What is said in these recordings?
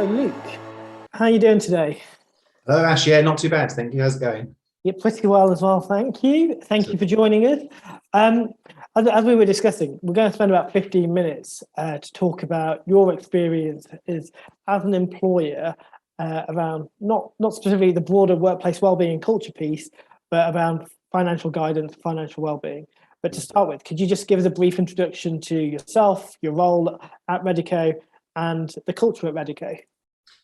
So Luke, how are you doing today? Hello, Ash. Yeah, not too bad. Thank you. How's it going? Yeah, pretty well as well, thank you. Thank you for joining us. Um, as we were discussing, we're going to spend about 15 minutes to talk about your experience as an employer around not specifically the broader workplace wellbeing and culture piece, but around financial guidance, financial wellbeing. But to start with, could you just give us a brief introduction to yourself, your role at Reddico, and the culture at Reddico?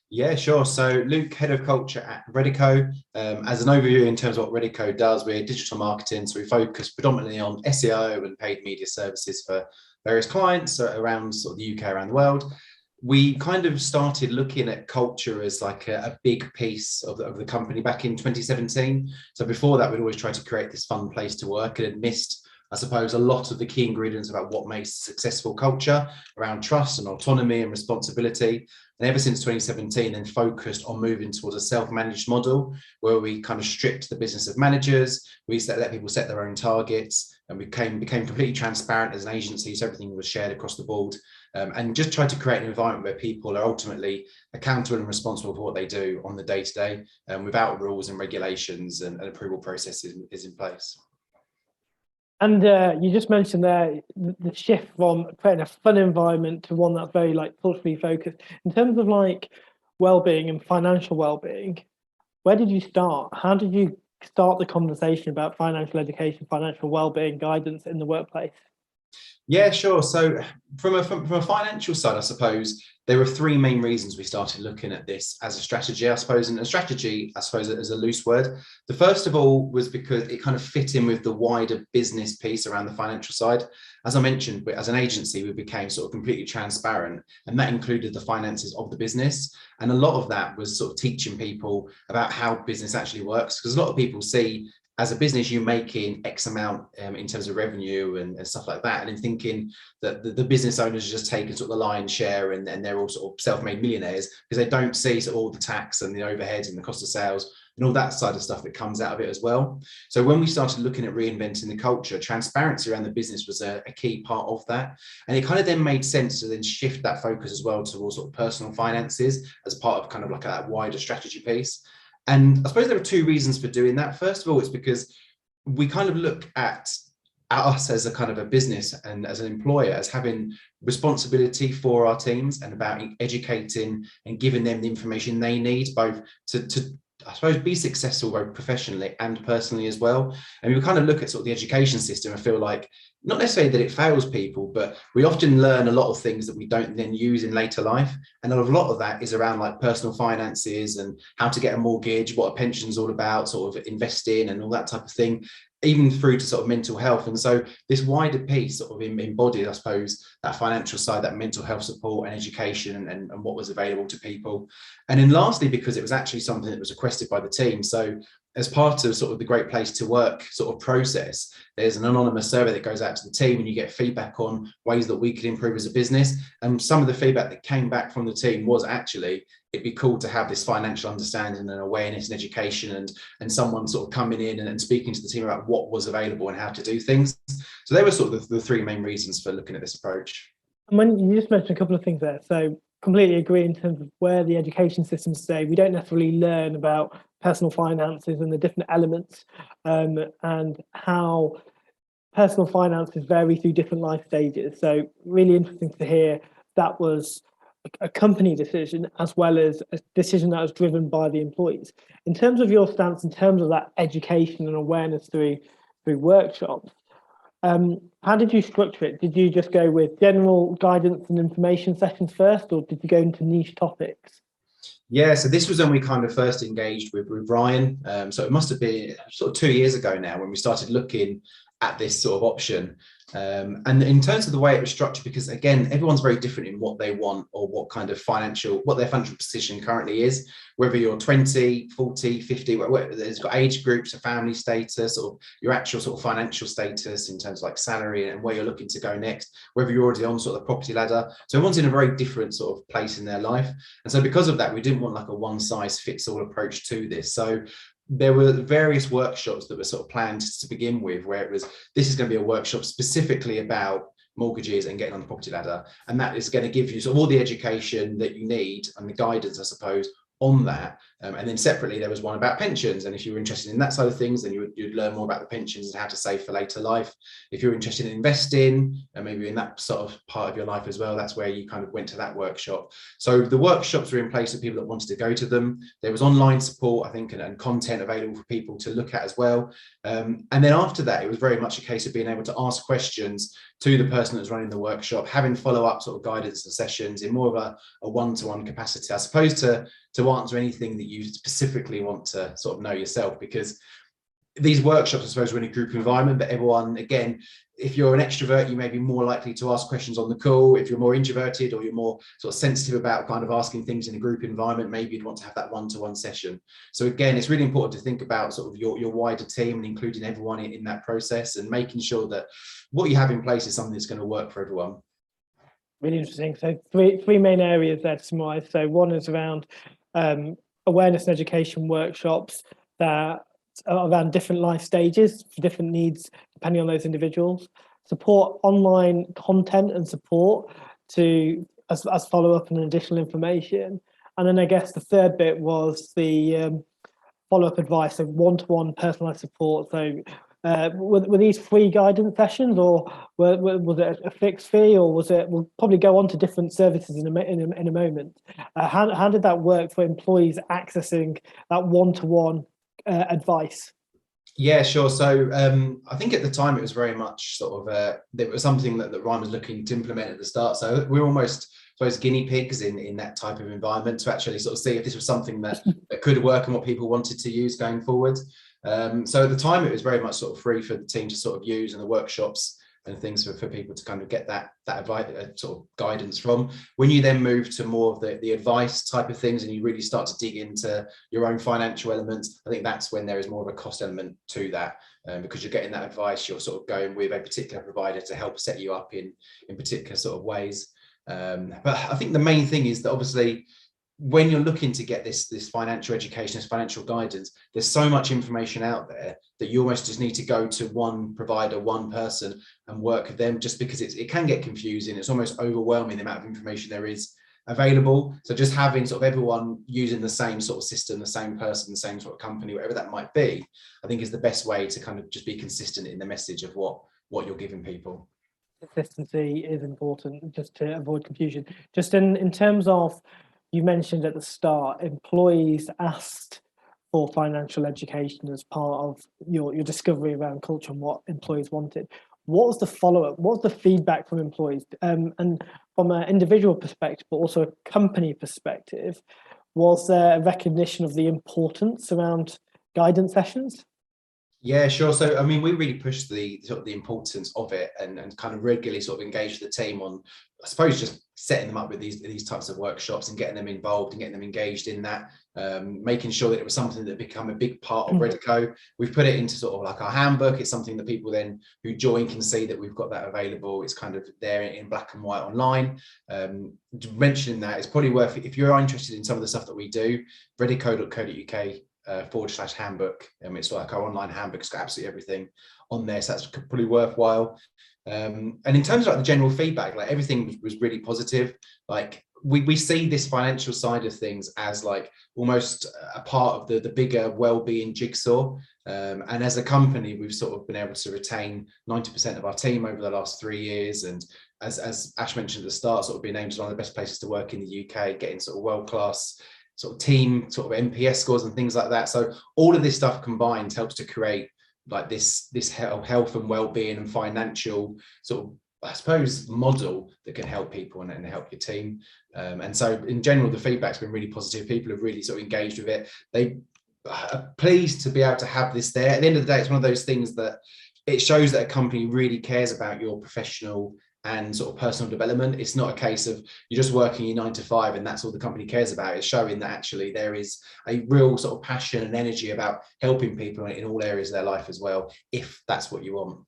Yeah, sure. So Luke, Head of Culture at Reddico. As an overview in terms of what Reddico does, we're digital marketing. So we focus predominantly on SEO and paid media services for various clients around sort of the UK, around the world. We kind of started looking at culture as like a big piece of the company back in 2017. So before that, we'd always tried to create this fun place to work and had missed, I suppose, a lot of the key ingredients about what makes a successful culture around trust and autonomy and responsibility. And ever since 2017, then focused on moving towards a self-managed model where we kind of stripped the business of managers. We let people set their own targets, and we became completely transparent as an agency. So everything was shared across the board, and just tried to create an environment where people are ultimately accountable and responsible for what they do on the day-to-day, without rules and regulations and approval processes is in place. And you just mentioned there the shift from creating a fun environment to one that's very like culturally focused. In terms of like well-being and financial well-being, where did you start? How did you start the conversation about financial education, financial well-being guidance in the workplace? Yeah, sure. So from a financial side, I suppose there were three main reasons we started looking at this as a strategy, I suppose. And a strategy, I suppose, is a loose word. The first of all was because it kind of fit in with the wider business piece around the financial side. As I mentioned, as an agency, we became sort of completely transparent, and that included the finances of the business. And a lot of that was sort of teaching people about how business actually works, because a lot of people see as a business, you making X amount in terms of revenue and stuff like that. And in thinking that the business owners are just taking sort of the lion's share and they're all sort of self-made millionaires because they don't see sort of all the tax and the overheads and the cost of sales and all that side of stuff that comes out of it as well. So when we started looking at reinventing the culture, transparency around the business was a key part of that. And it kind of then made sense to then shift that focus as well towards sort of personal finances as part of kind of like a wider strategy piece. And I suppose there are two reasons for doing that. First of all, it's because we kind of look at us as a kind of a business and as an employer as having responsibility for our teams and about educating and giving them the information they need, both to I suppose be successful both professionally and personally as well. And we kind of look at sort of the education system and feel like not necessarily that it fails people, but we often learn a lot of things that we don't then use in later life. And a lot of that is around like personal finances and how to get a mortgage, what a pension's all about, sort of investing and all that type of thing, even through to sort of mental health. And so this wider piece sort of embodied, I suppose, that financial side, that mental health support and education and what was available to people. And then lastly, because it was actually something that was requested by the team. So as part of sort of the Great Place to Work sort of process, there's an anonymous survey that goes out to the team and you get feedback on ways that we could improve as a business. And some of the feedback that came back from the team was actually, it'd be cool to have this financial understanding and awareness and education and someone sort of coming in and speaking to the team about what was available and how to do things. So they were sort of the three main reasons for looking at this approach. And when you just mentioned a couple of things there, so completely agree in terms of where the education systems today, we don't necessarily learn about personal finances and the different elements and how personal finances vary through different life stages. So really interesting to hear that was a company decision as well as a decision that was driven by the employees. In terms of your stance, in terms of that education and awareness through workshops, how did you structure it? Did you just go with general guidance and information sessions first, or did you go into niche topics? Yeah, so this was when we kind of first engaged with Ryan. So it must have been sort of 2 years ago now when we started looking at this sort of option. And in terms of the way it was structured, because again, everyone's very different in what they want or what kind of what their financial position currently is, whether you're 20, 40, 50, there's got age groups, a family status, or your actual sort of financial status in terms of like salary and where you're looking to go next, whether you're already on sort of the property ladder. So everyone's in a very different sort of place in their life. And so because of that, we didn't want like a one size fits all approach to this. So there were various workshops that were sort of planned to begin with, where it was, this is going to be a workshop specifically about mortgages and getting on the property ladder. And that is going to give you sort of all the education that you need and the guidance, I suppose, on that. And then separately, there was one about pensions. And if you were interested in that side of things, then you'd learn more about the pensions and how to save for later life. If you're interested in investing and maybe in that sort of part of your life as well, that's where you kind of went to that workshop. So the workshops were in place for people that wanted to go to them. There was online support, I think, and content available for people to look at as well. And then after that, it was very much a case of being able to ask questions to the person that's running the workshop, having follow-up sort of guidance and sessions in more of a one-to-one capacity, I suppose, to answer anything that you specifically want to sort of know yourself, because these workshops, I suppose, are in a group environment, but everyone, again, if you're an extrovert, you may be more likely to ask questions on the call. If you're more introverted or you're more sort of sensitive about kind of asking things in a group environment, maybe you'd want to have that one-to-one session. So again, it's really important to think about sort of your wider team and including everyone in that process and making sure that what you have in place is something that's going to work for everyone. Really interesting. So three main areas there to summarize. So one is around awareness and education workshops that are around different life stages for different needs depending on those individuals. Support online content and support to as follow-up and additional information. And then I guess the third bit was the follow-up advice, so one-to-one personalized support. So were these free guidance sessions, or was it a fixed fee, or was it? We'll probably go on to different services in a moment. How did that work for employees accessing that one-to-one advice? Yeah, sure. So I think at the time it was very much sort of there was something that Ryan was looking to implement at the start. So we were almost, I suppose, guinea pigs in that type of environment to actually sort of see if this was something that could work and what people wanted to use going forward. So at the time it was very much sort of free for the team to sort of use, and the workshops and things for people to kind of get that advice, sort of guidance from. When you then move to more of the advice type of things and you really start to dig into your own financial elements, I think that's when there is more of a cost element to that, because you're getting that advice, you're sort of going with a particular provider to help set you up in particular sort of ways. But I think the main thing is that obviously when you're looking to get this financial education, this financial guidance, there's so much information out there that you almost just need to go to one provider, one person, and work with them, just because it can get confusing. It's almost overwhelming the amount of information there is available. So just having sort of everyone using the same sort of system, the same person, the same sort of company, whatever that might be, I think is the best way to kind of just be consistent in the message of what you're giving people. Consistency is important just to avoid confusion. Just in terms of, you mentioned at the start, employees asked for financial education as part of your discovery around culture and what employees wanted. What was the follow-up? What was the feedback from employees? And from an individual perspective, but also a company perspective, was there a recognition of the importance around guidance sessions? Yeah, sure. So, I mean, we really pushed the sort of the importance of it and kind of regularly sort of engaged the team on, I suppose, just setting them up with these types of workshops and getting them involved and getting them engaged in that, making sure that it was something that become a big part of Reddico. We've put it into sort of like our handbook. It's something that people then who join can see that we've got that available. It's kind of there in black and white online. Mentioning that, it's probably worth it if you're interested in some of the stuff that we do. Reddico.co.uk /handbook. It's like our online handbook. It's got absolutely everything on there, so that's probably worthwhile. And in terms of like the general feedback, like everything was really positive. Like we see this financial side of things as like almost a part of the bigger well-being jigsaw. And as a company, we've sort of been able to retain 90% of our team over the last 3 years. And as Ash mentioned at the start, sort of being named as one of the best places to work in the UK, getting sort of world-class sort of team, sort of NPS scores and things like that. So all of this stuff combined helps to create like this health and well-being and financial sort of, I suppose, model that can help people and help your team. And so in general, the feedback's been really positive. People have really sort of engaged with it. They are pleased to be able to have this there. At the end of the day, it's one of those things that it shows that a company really cares about your professional and sort of personal development. It's not a case of you're just working your 9 to 5 and that's all the company cares about. It's showing that actually there is a real sort of passion and energy about helping people in all areas of their life as well, if that's what you want.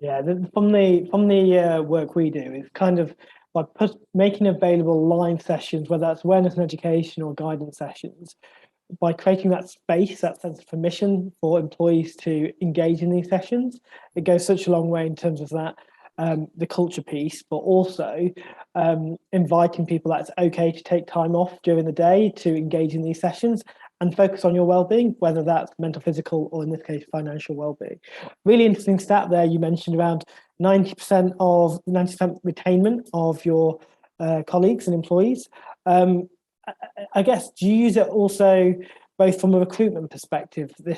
Yeah, from the work we do, is kind of by making available live sessions, whether that's awareness and education or guidance sessions, by creating that space, that sense of permission for employees to engage in these sessions, it goes such a long way in terms of that the culture piece, but also inviting people that it's okay to take time off during the day to engage in these sessions and focus on your well-being, whether that's mental, physical, or in this case, financial well-being. Really interesting stat there. You mentioned around 90% retainment of your colleagues and employees. I guess, do you use it also both from a recruitment perspective, the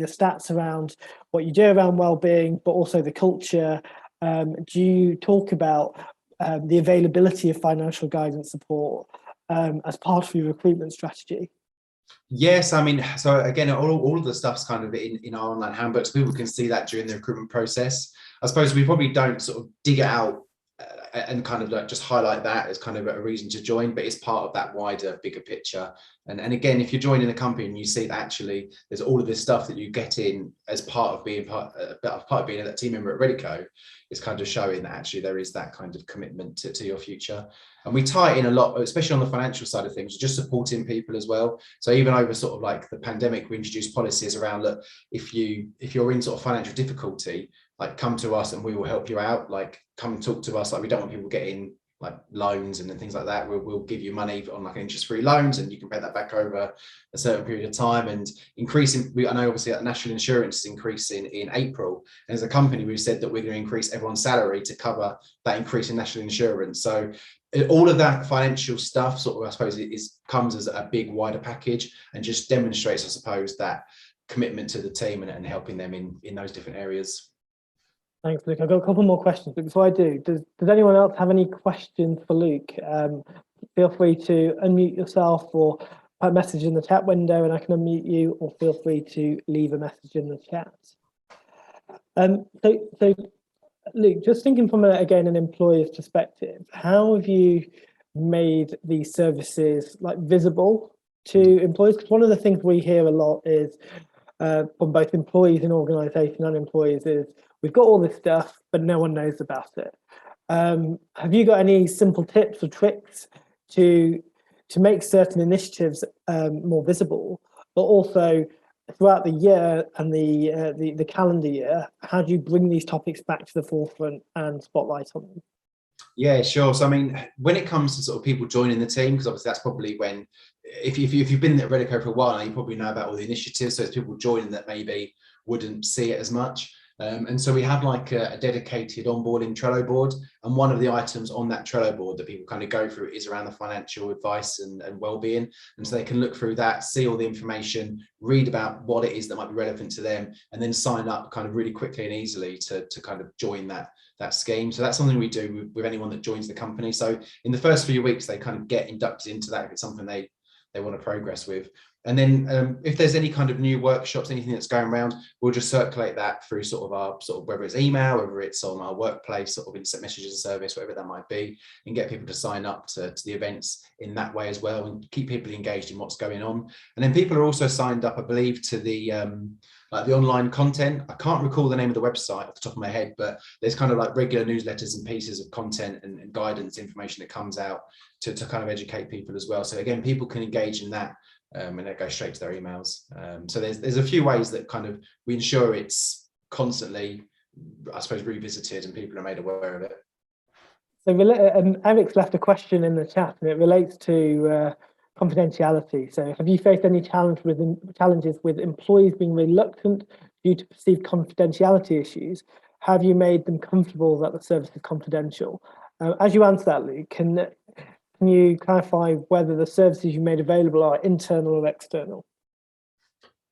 stats around what you do around well-being, but also the culture? Do you talk about the availability of financial guidance support as part of your recruitment strategy? Yes, I mean, so again, all of the stuff's kind of in our online handbooks. People can see that during the recruitment process. I suppose we probably don't sort of dig it out and kind of like just highlight that as kind of a reason to join, but it's part of that wider, bigger picture. And again, if you're joining a company and you see that actually there's all of this stuff that you get in as part of being a team member at Reddico, it's kind of showing that actually there is that kind of commitment to your future. And we tie it in a lot, especially on the financial side of things, just supporting people as well. So even over sort of like the pandemic, we introduced policies around, look, if you're in sort of financial difficulty, like come to us and we will help you out. Like come and talk to us. Like we don't want people getting like loans and things like that. We'll give you money on like interest-free loans, and you can pay that back over a certain period of time. And increasing, I know obviously that national insurance is increasing in April. And as a company, we've said that we're going to increase everyone's salary to cover that increase in national insurance. So all of that financial stuff sort of, I suppose, comes as a big wider package and just demonstrates, I suppose, that commitment to the team and helping them in those different areas. Thanks, Luke. I've got a couple more questions, but before I do, does anyone else have any questions for Luke? Feel free to unmute yourself or put a message in the chat window and I can unmute you, or feel free to leave a message in the chat. So Luke, just thinking from, again, an employer's perspective, how have you made these services like visible to employees? Because one of the things we hear a lot is from both employees in organisation and employees is, we've got all this stuff, but no one knows about it. Have you got any simple tips or tricks to make certain initiatives more visible, but also throughout the year and the calendar year, how do you bring these topics back to the forefront and spotlight on them? Yeah, sure. So I mean, when it comes to sort of people joining the team, because obviously that's probably when, if you've been at Reddico for a while, you probably know about all the initiatives. So it's people joining that maybe wouldn't see it as much. And so we have like a dedicated onboarding Trello board. And one of the items on that Trello board that people kind of go through is around the financial advice and well-being. And so they can look through that, see all the information, read about what it is that might be relevant to them, and then sign up kind of really quickly and easily to kind of join that scheme. So that's something we do with anyone that joins the company. So in the first few weeks, they kind of get inducted into that if it's something they want to progress with. And then if there's any kind of new workshops, anything that's going around, we'll just circulate that through sort of whether it's email, whether it's on our workplace, sort of instant messages service, whatever that might be, and get people to sign up to the events in that way as well, and keep people engaged in what's going on. And then people are also signed up, I believe, to the like the online content. I can't recall the name of the website off the top of my head, but there's kind of like regular newsletters and pieces of content and guidance information that comes out to kind of educate people as well. So again, people can engage in that. And it goes straight to their emails. So there's a few ways that kind of we ensure it's constantly, I suppose, revisited and people are made aware of it. So Eric's left a question in the chat and it relates to confidentiality. So have you faced any challenges with employees being reluctant due to perceived confidentiality issues? Have you made them comfortable that the service is confidential? As you answer that, Luke, can you clarify whether the services you made available are internal or external?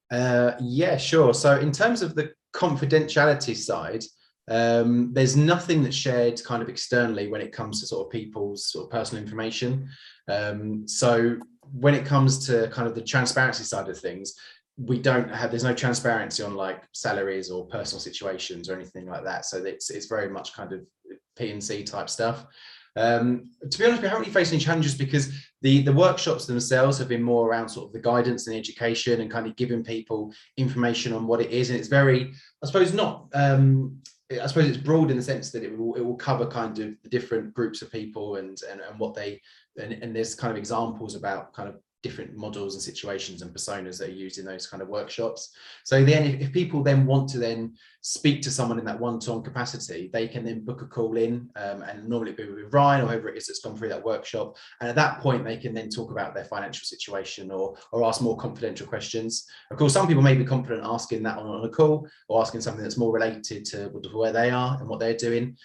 Yeah, sure. So in terms of the confidentiality side, there's nothing that's shared kind of externally when it comes to sort of people's sort of personal information. So when it comes to kind of the transparency side of things, there's no transparency on like salaries or personal situations or anything like that. So it's very much kind of P&C type stuff. To be honest, we haven't really faced any challenges because the workshops themselves have been more around sort of the guidance and education and kind of giving people information on what it is. And it's very, I suppose I suppose it's broad in the sense that it will cover kind of the different groups of people and what and there's kind of examples about kind of different models and situations and personas that are used in those kind of workshops. So then if people then want to then speak to someone in that one-to-one capacity, they can then book a call in, and normally it'll be with Ryan or whoever it is that's gone through that workshop. And at that point, they can then talk about their financial situation or ask more confidential questions. Of course, some people may be confident asking that on a call or asking something that's more related to where they are and what they're doing.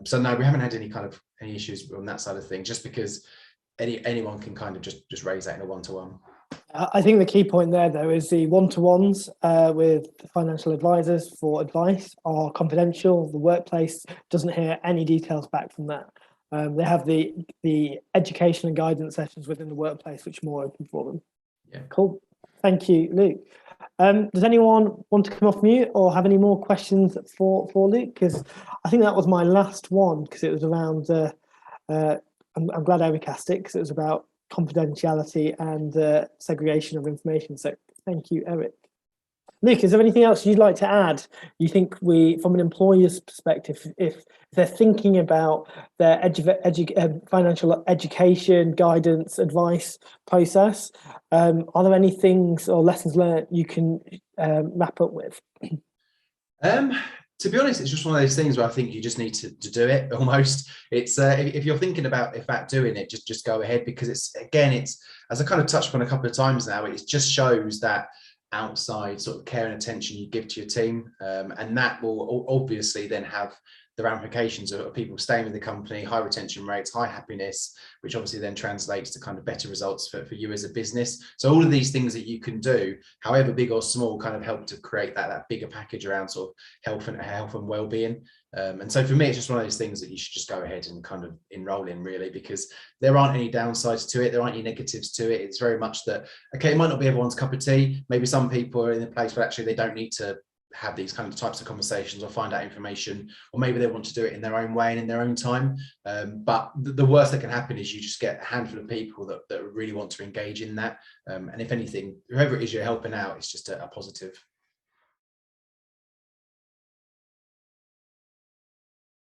So no, we haven't had any issues on that side of things, just because anyone can kind of just raise that in a one-to-one. I think the key point there, though, is the one-to-ones with financial advisors for advice are confidential. The workplace doesn't hear any details back from that. They have the education and guidance sessions within the workplace, which are more open for them. Yeah. Cool. Thank you, Luke. Does anyone want to come off mute or have any more questions for Luke? Because I think that was my last one, because it was around, I'm glad Eric asked it, because it was about confidentiality and segregation of information. So thank you, Eric. Luke, is there anything else you'd like to add? You think from an employer's perspective, if they're thinking about their financial education, guidance, advice process, are there any things or lessons learned you can wrap up with? To be honest, it's just one of those things where I think you just need to do it almost. It's if you're thinking about doing it, just go ahead, because it's as I kind of touched on a couple of times now, it just shows that outside sort of care and attention you give to your team, and that will obviously then have the ramifications of people staying with the company, high retention rates, high happiness, which obviously then translates to kind of better results for you as a business. So all of these things that you can do, however big or small, kind of help to create that bigger package around sort of health and well-being. And so for me, it's just one of those things that you should just go ahead and kind of enroll in, really, because there aren't any downsides to it. There aren't any negatives to it. It's very much that, okay, it might not be everyone's cup of tea. Maybe some people are in a place where actually they don't need to have these kind of types of conversations or find out information, or maybe they want to do it in their own way and in their own time. But the worst that can happen is you just get a handful of people that really want to engage in that. And if anything, whoever it is you're helping out, it's just a positive.